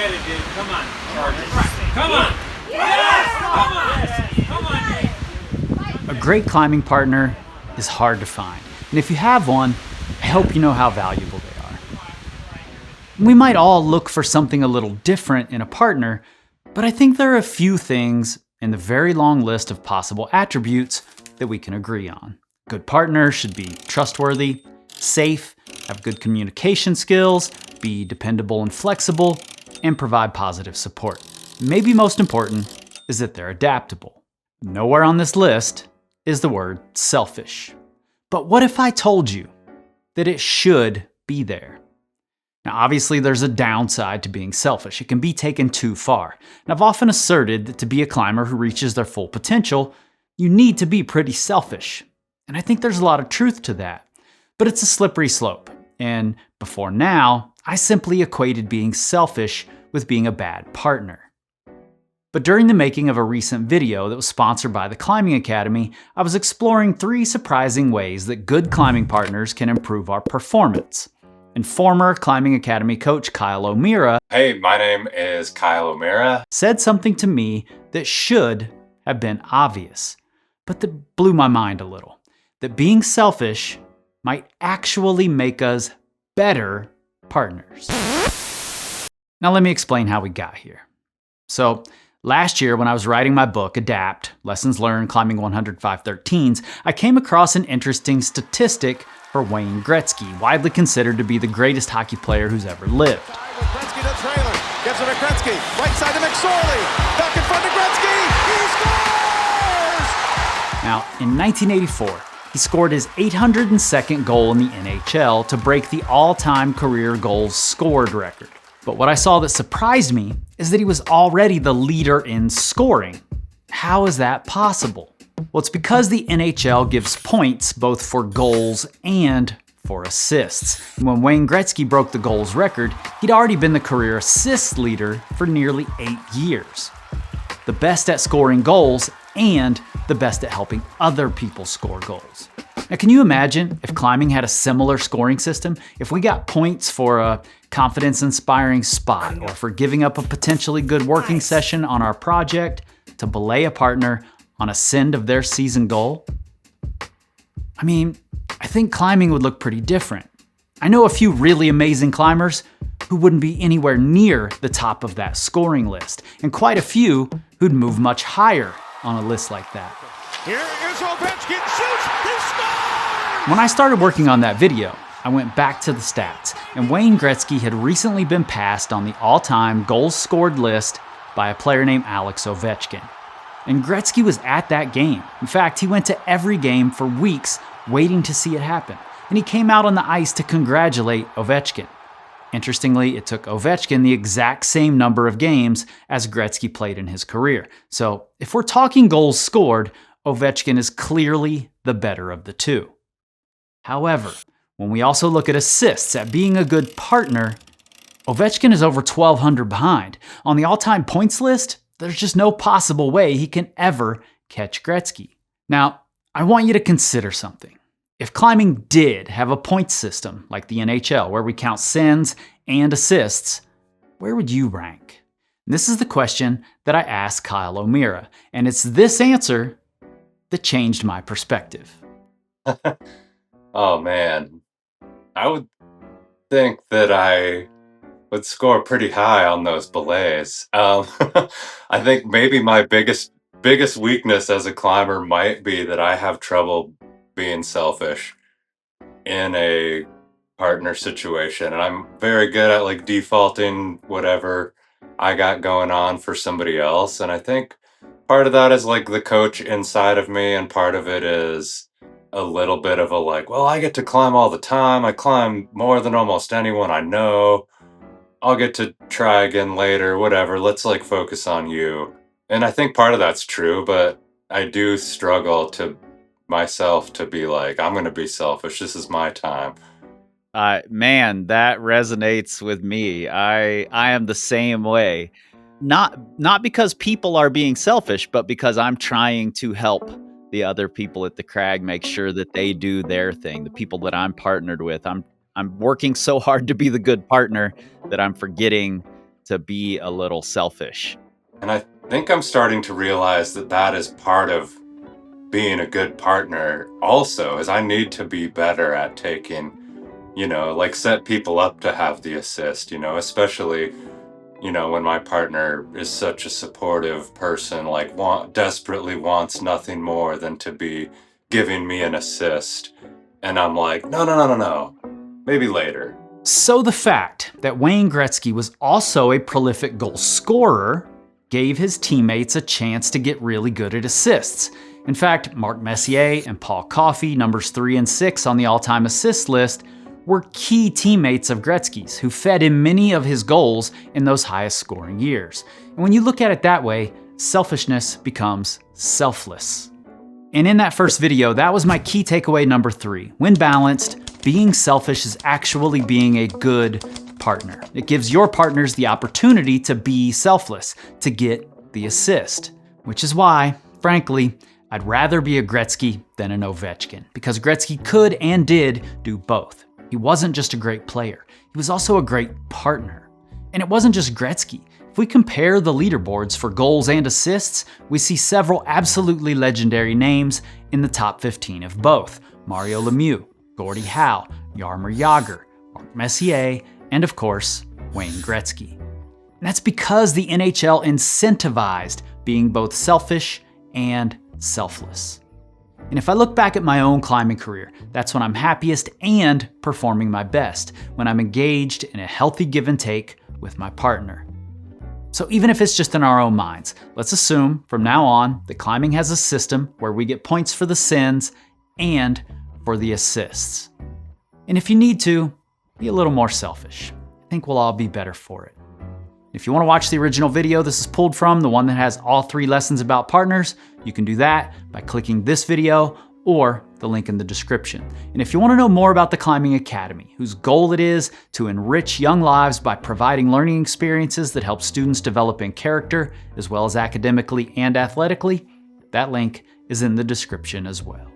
Get it, dude. Come on. Come on. Yes! Come on. A great climbing partner is hard to find. And if you have one, I hope you know how valuable they are. We might all look for something a little different in a partner, but I think there are a few things in the very long list of possible attributes that we can agree on. A good partner should be trustworthy, safe, have good communication skills, be dependable and flexible, and provide positive support. Maybe most important is that they're adaptable. Nowhere on this list is the word selfish. But what if I told you that it should be there? Now, obviously, there's a downside to being selfish. It can be taken too far. And I've often asserted that to be a climber who reaches their full potential, you need to be pretty selfish. And I think there's a lot of truth to that. But it's a slippery slope. And before now, I simply equated being selfish with being a bad partner. But during the making of a recent video that was sponsored by the Climbing Academy, I was exploring 3 surprising ways that good climbing partners can improve our performance. And former Climbing Academy coach Kyle O'Meara, hey, my name is Kyle O'Meara, said something to me that should have been obvious, but that blew my mind a little. That being selfish might actually make us better partners. Now let me explain how we got here. So, last year, when I was writing my book, Adapt, Lessons Learned Climbing 100 513s, I came across an interesting statistic for Wayne Gretzky, widely considered to be the greatest hockey player who's ever lived. Gretzky to Trailer, gives it to Gretzky, right side to McSorley, back in front to Gretzky, he scores! Now, in 1984, he scored his 802nd goal in the NHL to break the all-time career goals scored record. But what I saw that surprised me is that he was already the leader in scoring. How is that possible? Well, it's because the NHL gives points both for goals and for assists. And when Wayne Gretzky broke the goals record, he'd already been the career assists leader for nearly 8 years. The best at scoring goals and the best at helping other people score goals. Now, can you imagine if climbing had a similar scoring system? If we got points for a confidence-inspiring spot or for giving up a potentially good working session on our project to belay a partner on a send of their season goal? I mean, I think climbing would look pretty different. I know a few really amazing climbers who wouldn't be anywhere near the top of that scoring list, and quite a few who'd move much higher on a list like that. Here is Ovechkin, shoots, he scores! When I started working on that video, I went back to the stats, and Wayne Gretzky had recently been passed on the all-time goals scored list by a player named Alex Ovechkin. And Gretzky was at that game. In fact, he went to every game for weeks waiting to see it happen. And he came out on the ice to congratulate Ovechkin. Interestingly, it took Ovechkin the exact same number of games as Gretzky played in his career. So if we're talking goals scored, Ovechkin is clearly the better of the two. However, when we also look at assists, at being a good partner, Ovechkin is over 1,200 behind. On the all-time points list, there's just no possible way he can ever catch Gretzky. Now, I want you to consider something. If climbing did have a point system like the NHL, where we count sends and assists, where would you rank? And this is the question that I asked Kyle O'Meara, and it's this answer that changed my perspective. Oh man, I would think that I would score pretty high on those belays. I think maybe my biggest weakness as a climber might be that I have trouble being selfish in a partner situation, and I'm very good at like defaulting whatever I got going on for somebody else. And I think part of that is like the coach inside of me, and part of it is a little bit of a like, well, I get to climb all the time. I climb more than almost anyone I know. I'll get to try again later, whatever. Let's like focus on you. And I think part of that's true, but I do struggle to myself to be like, I'm going to be selfish. This is my time. Man, that resonates with me. I am the same way. Not because people are being selfish, but because I'm trying to help the other people at the crag make sure that they do their thing. The people that I'm partnered with, I'm working so hard to be the good partner that I'm forgetting to be a little selfish. And I think I'm starting to realize that that is part of being a good partner also, is I need to be better at taking, like set people up to have the assist, especially, when my partner is such a supportive person, like desperately wants nothing more than to be giving me an assist. And I'm like, no, maybe later. So the fact that Wayne Gretzky was also a prolific goal scorer gave his teammates a chance to get really good at assists. In fact, Mark Messier and Paul Coffey, numbers 3 and 6 on the all-time assist list, were key teammates of Gretzky's who fed him many of his goals in those highest scoring years. And when you look at it that way, selfishness becomes selfless. And in that first video, that was my key takeaway number 3. When balanced, being selfish is actually being a good partner. It gives your partners the opportunity to be selfless, to get the assist. Which is why, frankly, I'd rather be a Gretzky than an Ovechkin, because Gretzky could and did do both. He wasn't just a great player, he was also a great partner. And it wasn't just Gretzky. If we compare the leaderboards for goals and assists, we see several absolutely legendary names in the top 15 of both. Mario Lemieux, Gordie Howe, Jaromir Jagr, Mark Messier, and of course, Wayne Gretzky. And that's because the NHL incentivized being both selfish and selfless. And if I look back at my own climbing career, that's when I'm happiest and performing my best, when I'm engaged in a healthy give and take with my partner. So even if it's just in our own minds, let's assume from now on that climbing has a system where we get points for the sins and for the assists. And if you need to, be a little more selfish. I think we'll all be better for it. If you want to watch the original video this is pulled from, the one that has all 3 lessons about partners, you can do that by clicking this video or the link in the description. And if you want to know more about the Climbing Academy, whose goal it is to enrich young lives by providing learning experiences that help students develop in character, as well as academically and athletically, that link is in the description as well.